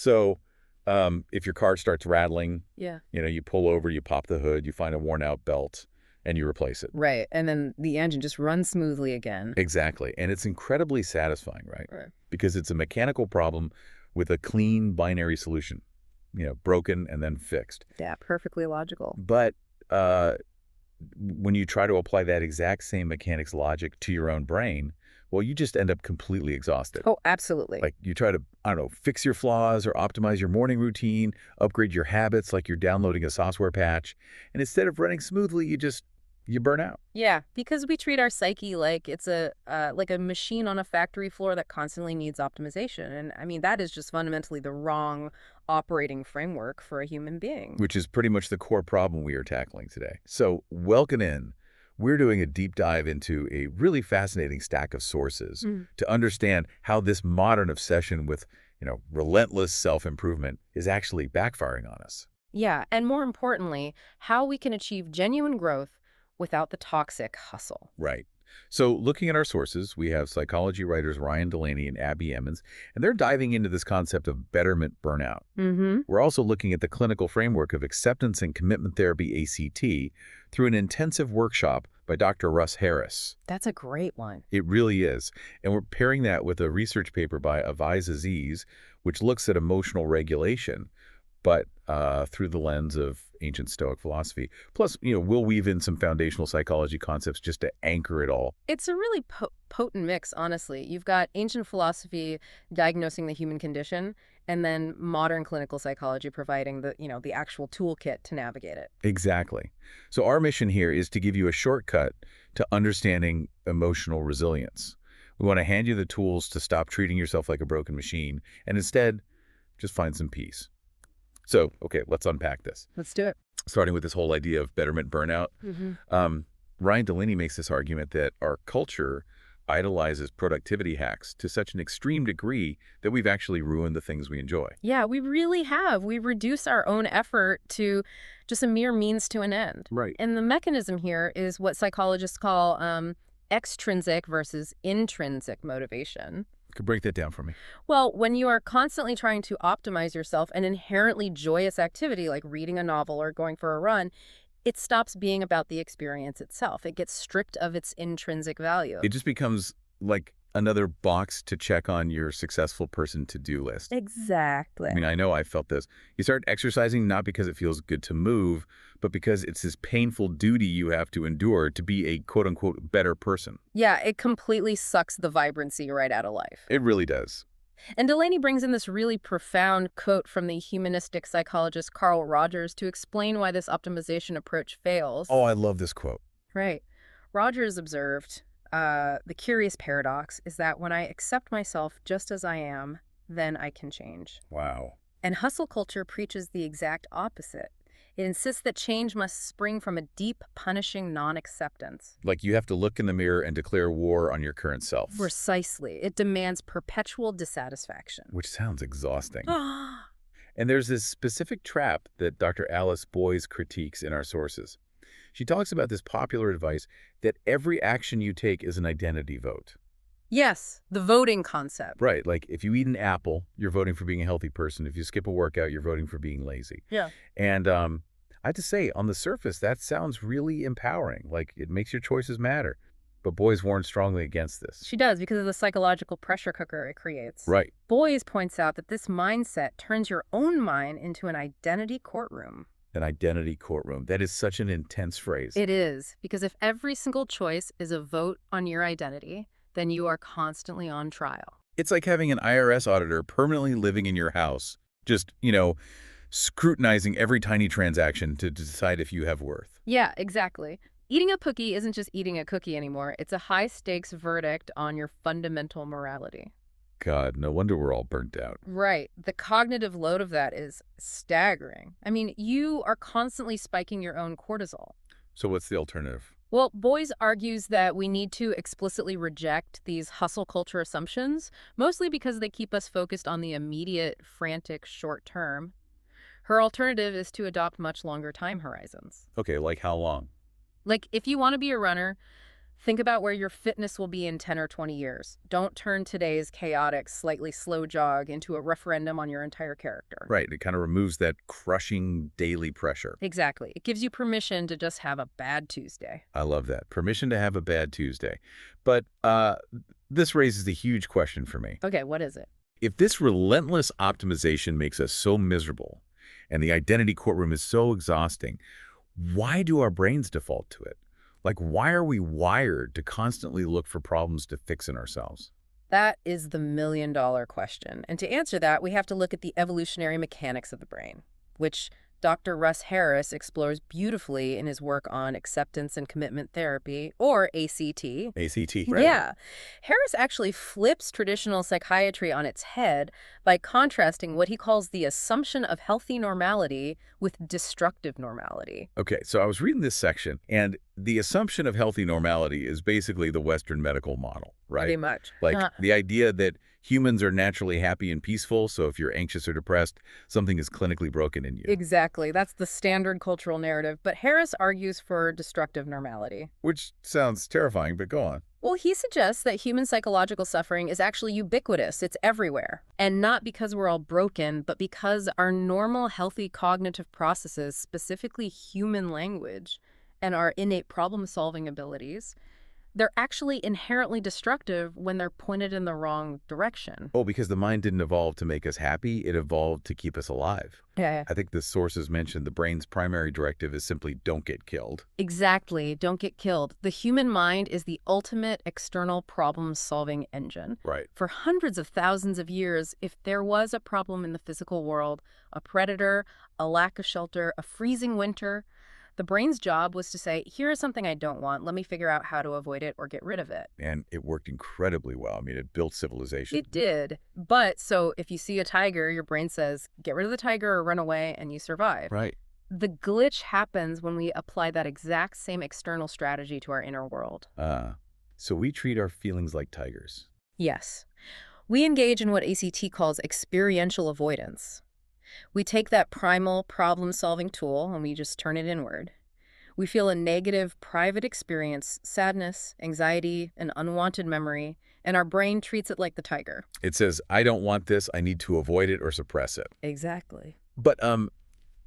So if your car starts rattling, Yeah. you pull over, you pop the hood, you find a worn out belt, and you replace it. Right. And then the engine just runs smoothly again. Exactly. And it's incredibly satisfying, right? Right. Because it's a mechanical problem with a clean binary solution, broken and then fixed. Yeah, perfectly logical. But uh, when you try to apply that exact same mechanics logic to your own brain, well, you just end up completely exhausted. Oh, absolutely. Like you try to, I don't know, fix your flaws or optimize your morning routine, upgrade your habits like you're downloading a software patch. And instead of running smoothly, you burn out. Yeah, because we treat our psyche like it's a machine on a factory floor that constantly needs optimization. And I mean, that is just fundamentally the wrong operating framework for a human being. Which is pretty much the core problem we are tackling today. So welcome in. We're doing a deep dive into a really fascinating stack of sources to understand how this modern obsession with, relentless self-improvement is actually backfiring on us. Yeah, and more importantly, how we can achieve genuine growth without the toxic hustle. Right. So looking at our sources, we have psychology writers Ryan Delaney and Abby Emmons, and they're diving into this concept of betterment burnout. Mm-hmm. We're also looking at the clinical framework of acceptance and commitment therapy, ACT, through an intensive workshop by Dr. Russ Harris. That's a great one. It really is. And we're pairing that with a research paper by Aviz Aziz, which looks at emotional regulation, but through the lens of ancient Stoic philosophy. Plus, we'll weave in some foundational psychology concepts just to anchor it all. It's a really potent mix, honestly. You've got ancient philosophy diagnosing the human condition, and then modern clinical psychology providing the actual toolkit to navigate it. Exactly. So our mission here is to give you a shortcut to understanding emotional resilience. We want to hand you the tools to stop treating yourself like a broken machine and instead just find some peace. So, okay, let's unpack this. Let's do it. Starting with this whole idea of betterment burnout. Ryan Delaney makes this argument that our culture idolizes productivity hacks to such an extreme degree that we've actually ruined the things we enjoy. Yeah, we really have. We've reduced our own effort to just a mere means to an end. Right. And the mechanism here is what psychologists call extrinsic versus intrinsic motivation. Could break that down for me. Well, when you are constantly trying to optimize yourself, an inherently joyous activity like reading a novel or going for a run, it stops being about the experience itself. It gets stripped of its intrinsic value. It just becomes like another box to check on your successful person to-do list. Exactly. I mean, I know I felt this. You start exercising not because it feels good to move, but because it's this painful duty you have to endure to be a quote-unquote better person. Yeah, it completely sucks the vibrancy right out of life. It really does. And Delaney brings in this really profound quote from the humanistic psychologist Carl Rogers to explain why this optimization approach fails. Oh, I love this quote. Right. Rogers observed, the curious paradox is that when I accept myself just as I am, then I can change. Wow. And hustle culture preaches the exact opposite. It insists that change must spring from a deep, punishing non-acceptance. Like you have to look in the mirror and declare war on your current self. Precisely. It demands perpetual dissatisfaction. Which sounds exhausting. And there's this specific trap that Dr. Alice Boyes critiques in our sources. She talks about this popular advice that every action you take is an identity vote. Yes, the voting concept. Right, like if you eat an apple, you're voting for being a healthy person. If you skip a workout, you're voting for being lazy. Yeah. And I have to say, on the surface, that sounds really empowering. Like it makes your choices matter. But Boyes warns strongly against this. She does, because of the psychological pressure cooker it creates. Right. Boyes points out that this mindset turns your own mind into an identity courtroom. An identity courtroom. That is such an intense phrase. It is, because if every single choice is a vote on your identity, then you are constantly on trial. It's like having an IRS auditor permanently living in your house, just, scrutinizing every tiny transaction to decide if you have worth. Yeah, exactly. Eating a cookie isn't just eating a cookie anymore. It's a high-stakes verdict on your fundamental morality. God, no wonder we're all burnt out. Right. The cognitive load of that is staggering. I mean, you are constantly spiking your own cortisol. So what's the alternative? Well, Boyes argues that we need to explicitly reject these hustle culture assumptions, mostly because they keep us focused on the immediate, frantic short term. Her alternative is to adopt much longer time horizons. Okay, like how long? Like, if you want to be a runner, Think about where your fitness will be in 10 or 20 years. Don't turn today's chaotic, slightly slow jog into a referendum on your entire character. Right. It kind of removes that crushing daily pressure. Exactly. It gives you permission to just have a bad Tuesday. I love that. Permission to have a bad Tuesday. But this raises a huge question for me. Okay, what is it? If this relentless optimization makes us so miserable and the identity courtroom is so exhausting, why do our brains default to it? Like, why are we wired to constantly look for problems to fix in ourselves? That is the million-dollar question. And to answer that, we have to look at the evolutionary mechanics of the brain, which Dr. Russ Harris explores beautifully in his work on acceptance and commitment therapy, or ACT. ACT, right? Yeah. Harris actually flips traditional psychiatry on its head by contrasting what he calls the assumption of healthy normality with destructive normality. Okay, so I was reading this section, and the assumption of healthy normality is basically the Western medical model, right? Pretty much. Like the idea that humans are naturally happy and peaceful, so if you're anxious or depressed, something is clinically broken in you. Exactly. That's the standard cultural narrative. But Harris argues for destructive normality. Which sounds terrifying, but go on. Well, he suggests that human psychological suffering is actually ubiquitous. It's everywhere. And not because we're all broken, but because our normal, healthy cognitive processes, specifically human language, and our innate problem-solving abilities, they're actually inherently destructive when they're pointed in the wrong direction. Oh, because the mind didn't evolve to make us happy, it evolved to keep us alive. Yeah. I think the sources mentioned the brain's primary directive is simply don't get killed. Exactly. Don't get killed. The human mind is the ultimate external problem-solving engine. Right. For hundreds of thousands of years, if there was a problem in the physical world, a predator, a lack of shelter, a freezing winter, the brain's job was to say, here is something I don't want. Let me figure out how to avoid it or get rid of it. And it worked incredibly well. I mean, it built civilization. It did. But so if you see a tiger, your brain says, get rid of the tiger or run away, and you survive. Right. The glitch happens when we apply that exact same external strategy to our inner world. So we treat our feelings like tigers. Yes. We engage in what ACT calls experiential avoidance. We take that primal problem-solving tool and we just turn it inward. We feel a negative private experience, sadness, anxiety, an unwanted memory, and our brain treats it like the tiger. It says, I don't want this, I need to avoid it or suppress it. Exactly. But I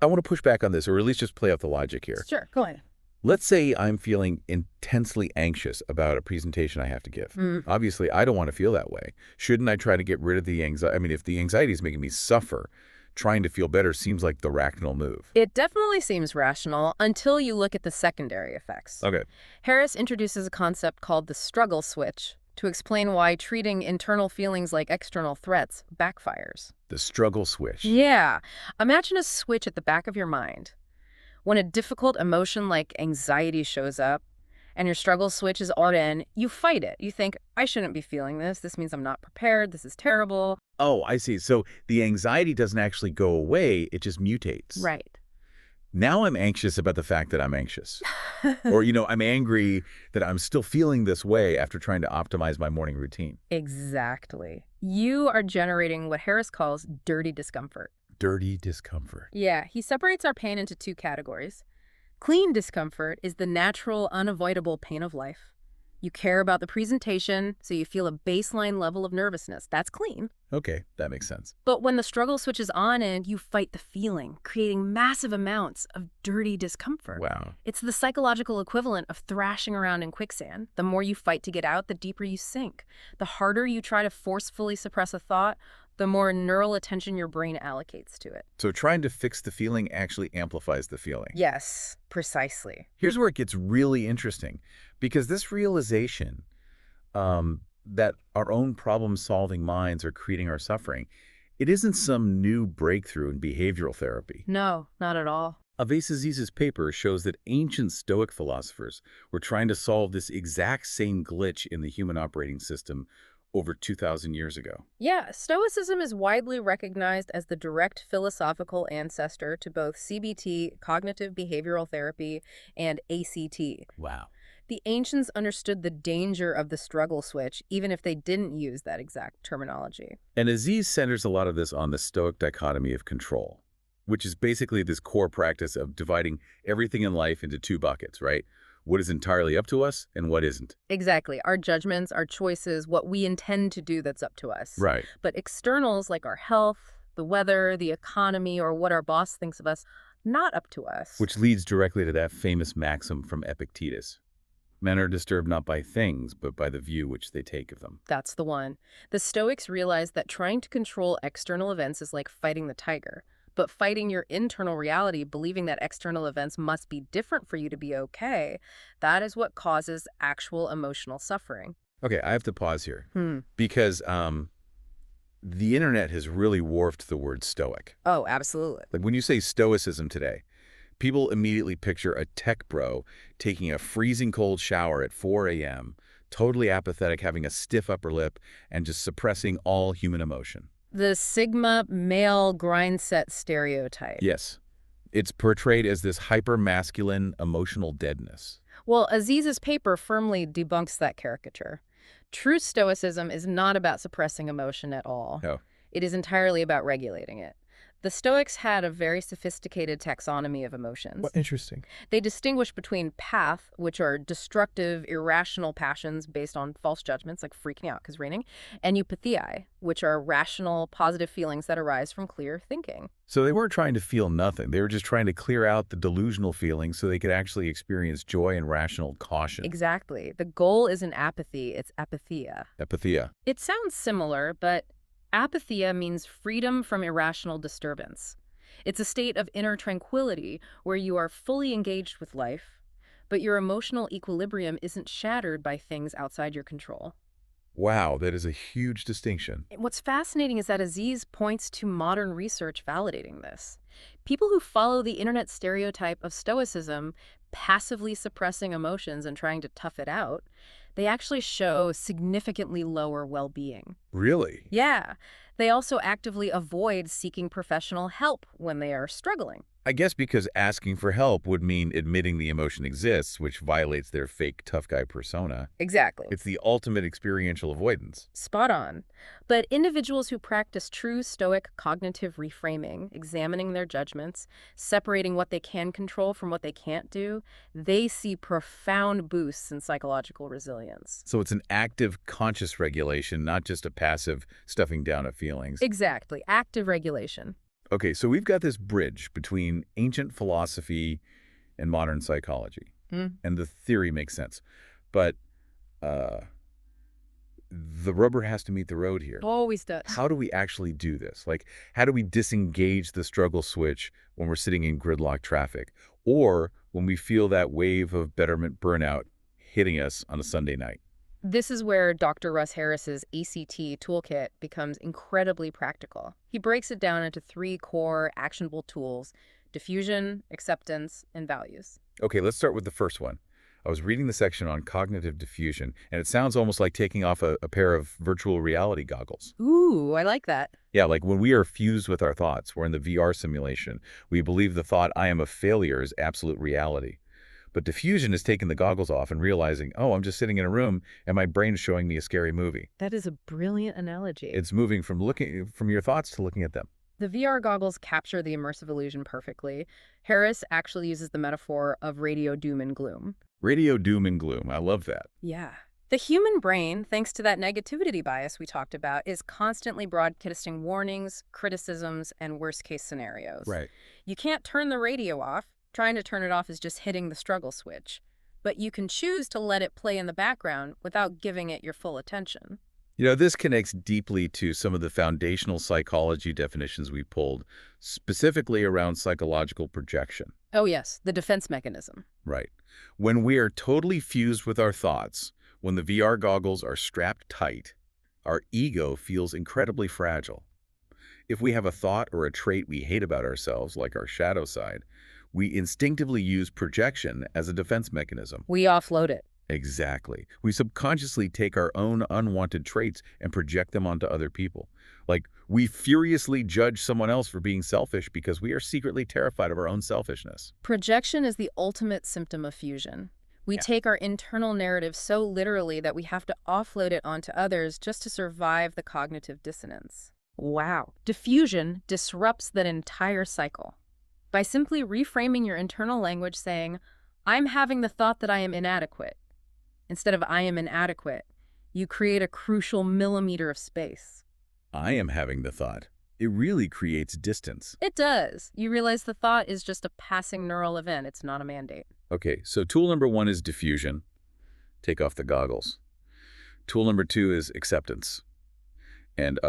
want to push back on this, or at least just play out the logic here. Sure, go ahead. Let's say I'm feeling intensely anxious about a presentation I have to give. Obviously, I don't want to feel that way. Shouldn't I try to get rid of the anxiety? I mean, if the anxiety is making me suffer, trying to feel better seems like the rational move. It definitely seems rational until you look at the secondary effects. Okay. Harris introduces a concept called the struggle switch to explain why treating internal feelings like external threats backfires. The struggle switch. Yeah. Imagine a switch at the back of your mind. When a difficult emotion like anxiety shows up, and your struggle switch is on, you fight it. You think, I shouldn't be feeling this. This means I'm not prepared. This is terrible. Oh, I see. So the anxiety doesn't actually go away. It just mutates. Right. Now I'm anxious about the fact that I'm anxious. Or, I'm angry that I'm still feeling this way after trying to optimize my morning routine. Exactly. You are generating what Harris calls dirty discomfort. Dirty discomfort. Yeah, he separates our pain into two categories. Clean discomfort is the natural, unavoidable pain of life. You care about the presentation, so you feel a baseline level of nervousness. That's clean. Okay, that makes sense. But when the struggle switches on and you fight the feeling, creating massive amounts of dirty discomfort. Wow. It's the psychological equivalent of thrashing around in quicksand. The more you fight to get out, the deeper you sink. The harder you try to forcefully suppress a thought, the more neural attention your brain allocates to it. So trying to fix the feeling actually amplifies the feeling. Yes, precisely. Here's where it gets really interesting, because this realization that our own problem-solving minds are creating our suffering, it isn't some new breakthrough in behavioral therapy. No, not at all. Avesaziz's paper shows that ancient Stoic philosophers were trying to solve this exact same glitch in the human operating system over 2,000 years ago. Yeah, Stoicism is widely recognized as the direct philosophical ancestor to both CBT, cognitive behavioral therapy, and ACT. Wow. The ancients understood the danger of the struggle switch, even if they didn't use that exact terminology. And Aziz centers a lot of this on the Stoic dichotomy of control, which is basically this core practice of dividing everything in life into two buckets, right? what is entirely up to us and what isn't. Exactly. Our judgments, our choices, what we intend to do that's up to us. Right. But externals like our health, the weather, the economy, or what our boss thinks of us, not up to us. Which leads directly to that famous maxim from Epictetus. Men are disturbed not by things, but by the view which they take of them. That's the one. The Stoics realized that trying to control external events is like fighting the tiger. But fighting your internal reality, believing that external events must be different for you to be okay, that is what causes actual emotional suffering. Okay, I have to pause here because the internet has really warped the word stoic. Oh, absolutely. Like when you say stoicism today, people immediately picture a tech bro taking a freezing cold shower at 4 a.m., totally apathetic, having a stiff upper lip, and just suppressing all human emotion. The Sigma male grind set stereotype. Yes. It's portrayed as this hyper-masculine emotional deadness. Well, Aziz's paper firmly debunks that caricature. True stoicism is not about suppressing emotion at all. No. It is entirely about regulating it. The Stoics had a very sophisticated taxonomy of emotions. What interesting. They distinguish between path, which are destructive, irrational passions based on false judgments, like freaking out because raining, and eupathia, which are rational, positive feelings that arise from clear thinking. So they weren't trying to feel nothing. They were just trying to clear out the delusional feelings so they could actually experience joy and rational caution. Exactly. The goal isn't apathy, it's apatheia. Apatheia. It sounds similar, but apatheia means freedom from irrational disturbance. It's a state of inner tranquility where you are fully engaged with life, but your emotional equilibrium isn't shattered by things outside your control. Wow, that is a huge distinction. What's fascinating is that Aziz points to modern research validating this. People who follow the internet stereotype of stoicism, passively suppressing emotions and trying to tough it out, they actually show significantly lower well-being. Really? Yeah. They also actively avoid seeking professional help when they are struggling. I guess because asking for help would mean admitting the emotion exists, which violates their fake tough guy persona. Exactly. It's the ultimate experiential avoidance. Spot on. But individuals who practice true Stoic cognitive reframing, examining their judgments, separating what they can control from what they can't do, they see profound boosts in psychological resilience. So it's an active, conscious regulation, not just a passive stuffing down of feelings. Exactly. Active regulation. Okay, so we've got this bridge between ancient philosophy and modern psychology. And the theory makes sense. But the rubber has to meet the road here. Always does. How do we actually do this? Like, how do we disengage the struggle switch when we're sitting in gridlock traffic? Or when we feel that wave of betterment burnout hitting us on a Sunday night? This is where Dr. Russ Harris's ACT toolkit becomes incredibly practical. He breaks it down into 3 core actionable tools: diffusion, acceptance, and values. Okay, let's start with the first one. I was reading the section on cognitive diffusion, and it sounds almost like taking off a pair of virtual reality goggles. Ooh, I like that. Yeah, like when we are fused with our thoughts, we're in the VR simulation. We believe the thought, I am a failure, is absolute reality. But diffusion is taking the goggles off and realizing, oh, I'm just sitting in a room and my brain is showing me a scary movie. That is a brilliant analogy. It's moving from your thoughts to looking at them. The VR goggles capture the immersive illusion perfectly. Harris actually uses the metaphor of radio doom and gloom. Radio doom and gloom. I love that. Yeah. The human brain, thanks to that negativity bias we talked about, is constantly broadcasting warnings, criticisms, and worst-case scenarios. Right. You can't turn the radio off. Trying to turn it off is just hitting the struggle switch. But you can choose to let it play in the background without giving it your full attention. You know, this connects deeply to some of the foundational psychology definitions we pulled, specifically around psychological projection. Oh yes, the defense mechanism. Right. When we are totally fused with our thoughts, when the VR goggles are strapped tight, our ego feels incredibly fragile. If we have a thought or a trait we hate about ourselves, like our shadow side, we instinctively use projection as a defense mechanism. We offload it. Exactly. We subconsciously take our own unwanted traits and project them onto other people. Like, we furiously judge someone else for being selfish because we are secretly terrified of our own selfishness. Projection is the ultimate symptom of fusion. We take our internal narrative so literally that we have to offload it onto others just to survive the cognitive dissonance. Wow. Diffusion disrupts that entire cycle. By simply reframing your internal language saying, I'm having the thought that I am inadequate. Instead of I am inadequate, you create a crucial millimeter of space. I am having the thought. It really creates distance. It does. You realize the thought is just a passing neural event. It's not a mandate. Okay, so tool number 1 is diffusion. Take off the goggles. Tool number 2 is acceptance. And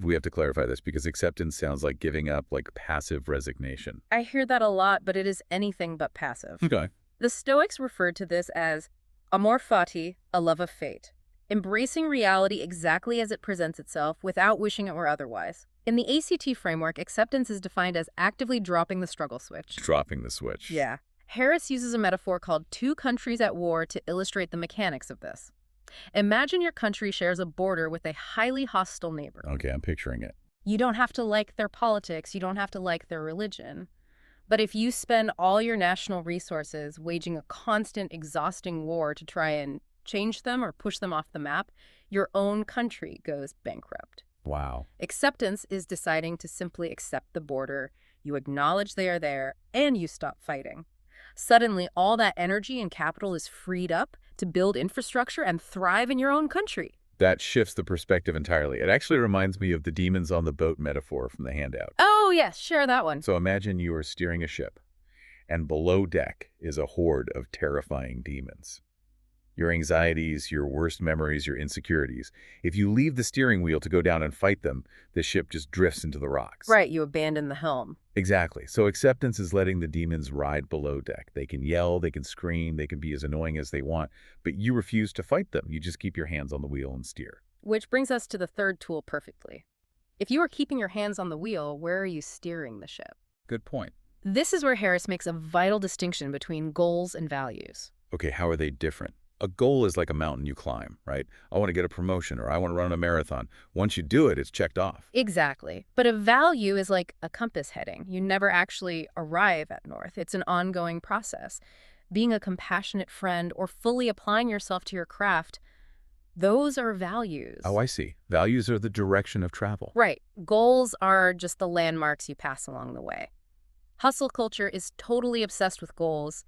we have to clarify this because acceptance sounds like giving up, like passive resignation. I hear that a lot, but it is anything but passive. Okay. The Stoics referred to this as amor fati, a love of fate, embracing reality exactly as it presents itself without wishing it were otherwise. In the ACT framework, acceptance is defined as actively dropping the struggle switch. Dropping the switch. Yeah. Harris uses a metaphor called two countries at war to illustrate the mechanics of this. Imagine your country shares a border with a highly hostile neighbor. Okay, I'm picturing it. You don't have to like their politics, you don't have to like their religion. But if you spend all your national resources waging a constant, exhausting war to try and change them or push them off the map, your own country goes bankrupt. Wow. Acceptance is deciding to simply accept the border, you acknowledge they are there, and you stop fighting. Suddenly, all that energy and capital is freed up to build infrastructure and thrive in your own country. That shifts the perspective entirely. It actually reminds me of the demons on the boat metaphor from the handout. Oh, yes, share that one. So imagine you are steering a ship, and below deck is a horde of terrifying demons. Your anxieties, your worst memories, your insecurities. If you leave the steering wheel to go down and fight them, the ship just drifts into the rocks. Right, you abandon the helm. Exactly. So acceptance is letting the demons ride below deck. They can yell, they can scream, they can be as annoying as they want, but you refuse to fight them. You just keep your hands on the wheel and steer. Which brings us to the third tool perfectly. If you are keeping your hands on the wheel, where are you steering the ship? Good point. This is where Harris makes a vital distinction between goals and values. Okay, how are they different? A goal is like a mountain you climb, right? I want to get a promotion or I want to run a marathon. Once you do it, it's checked off. Exactly. But a value is like a compass heading. You never actually arrive at north. It's an ongoing process. Being a compassionate friend or fully applying yourself to your craft, those are values. Oh, I see. Values are the direction of travel. Right. Goals are just the landmarks you pass along the way. Hustle culture is totally obsessed with goals.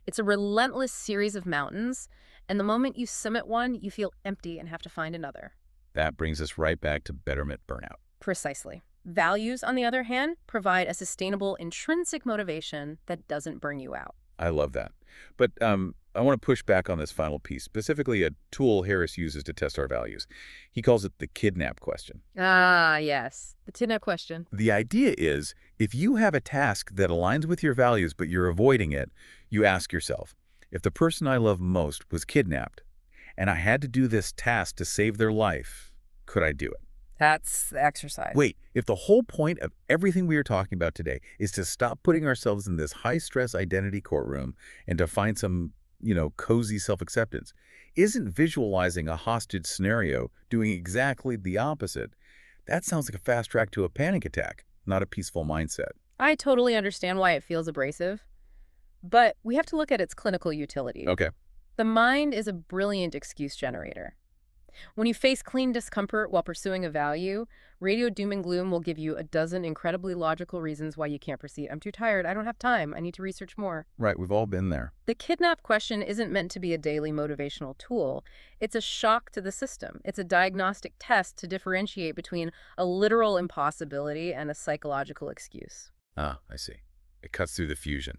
It's a relentless series of mountains, and the moment you summit one, you feel empty and have to find another. That brings us right back to betterment burnout. Precisely. Values, on the other hand, provide a sustainable intrinsic motivation that doesn't burn you out. I love that. But I want to push back on this final piece, specifically a tool Harris uses to test our values. He calls it the kidnap question. Ah, yes. The kidnap question. The idea is, if you have a task that aligns with your values but you're avoiding it, you ask yourself, if the person I love most was kidnapped and I had to do this task to save their life, could I do it? That's the exercise. Wait, if the whole point of everything we are talking about today is to stop putting ourselves in this high-stress identity courtroom and to find some, cozy self-acceptance, isn't visualizing a hostage scenario doing exactly the opposite? That sounds like a fast track to a panic attack, not a peaceful mindset. I totally understand why it feels abrasive, but we have to look at its clinical utility. Okay. The mind is a brilliant excuse generator. When you face clean discomfort while pursuing a value, radio doom and gloom will give you a dozen incredibly logical reasons why you can't proceed. I'm too tired. I don't have time. I need to research more. Right, we've all been there. The kidnap question isn't meant to be a daily motivational tool. It's a shock to the system. It's a diagnostic test to differentiate between a literal impossibility and a psychological excuse. Ah, I see. It cuts through the fusion.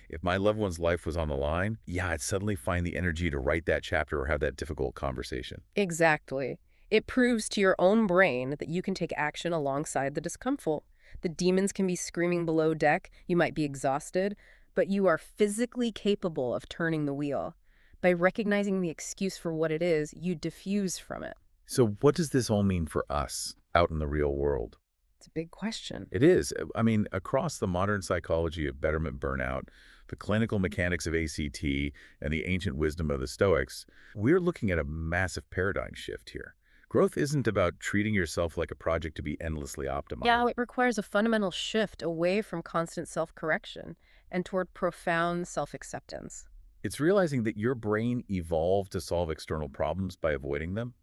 If my loved one's life was on the line, I'd suddenly find the energy to write that chapter or have that difficult conversation. Exactly. It proves to your own brain that you can take action alongside the discomfort. The demons can be screaming below deck, you might be exhausted, but you are physically capable of turning the wheel. By recognizing the excuse for what it is, you diffuse from it. So what does this all mean for us out in the real world? It's a big question. It is. I mean, across the modern psychology of betterment burnout, the clinical mechanics of ACT, and the ancient wisdom of the Stoics, we're looking at a massive paradigm shift here. Growth isn't about treating yourself like a project to be endlessly optimized. Yeah, it requires a fundamental shift away from constant self-correction and toward profound self-acceptance. It's realizing that your brain evolved to solve external problems by avoiding them,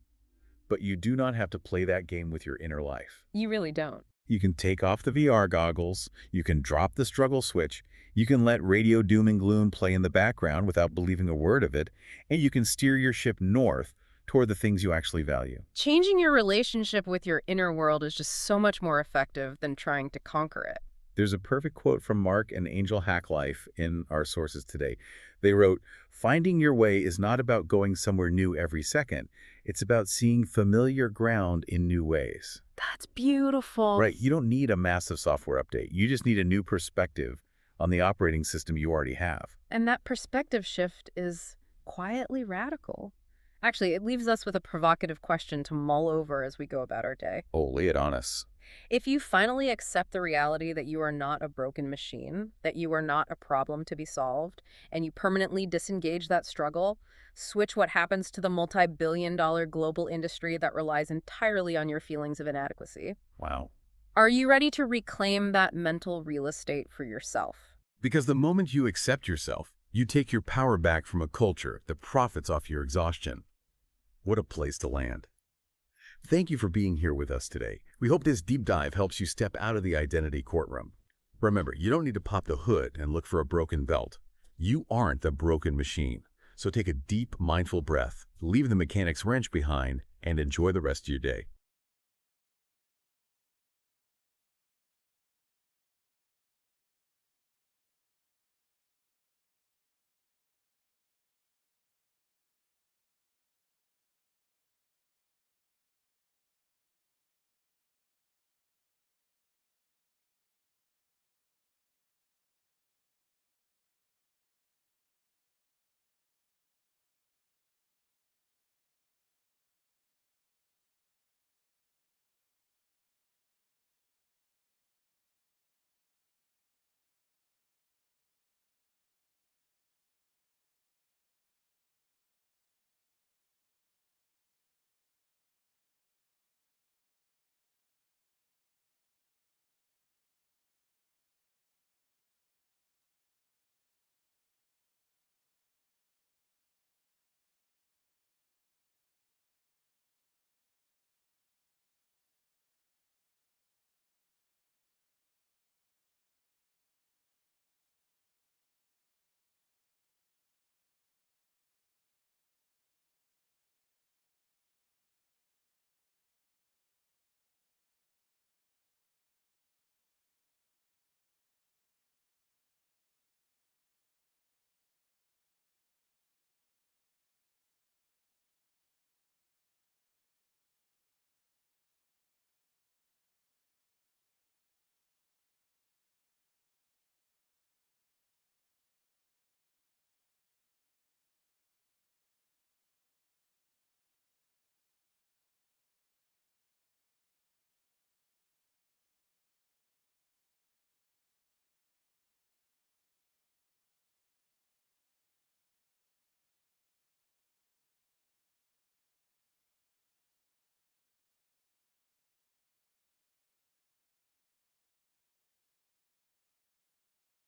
but you do not have to play that game with your inner life. You really don't. You can take off the VR goggles, you can drop the struggle switch, you can let radio doom and gloom play in the background without believing a word of it, and you can steer your ship north toward the things you actually value. Changing your relationship with your inner world is just so much more effective than trying to conquer it. There's a perfect quote from Mark and Angel Hacklife in our sources today. They wrote, "Finding your way is not about going somewhere new every second. It's about seeing familiar ground in new ways." That's beautiful. Right. You don't need a massive software update. You just need a new perspective on the operating system you already have. And that perspective shift is quietly radical. Actually, it leaves us with a provocative question to mull over as we go about our day. Oh, lay it on us. If you finally accept the reality that you are not a broken machine, that you are not a problem to be solved, and you permanently disengage that struggle, switch what happens to the multi-billion-dollar global industry that relies entirely on your feelings of inadequacy. Wow. Are you ready to reclaim that mental real estate for yourself? Because the moment you accept yourself, you take your power back from a culture that profits off your exhaustion. What a place to land. Thank you for being here with us today. We hope this deep dive helps you step out of the identity courtroom. Remember, you don't need to pop the hood and look for a broken belt. You aren't the broken machine. So take a deep, mindful breath, leave the mechanic's wrench behind, and enjoy the rest of your day.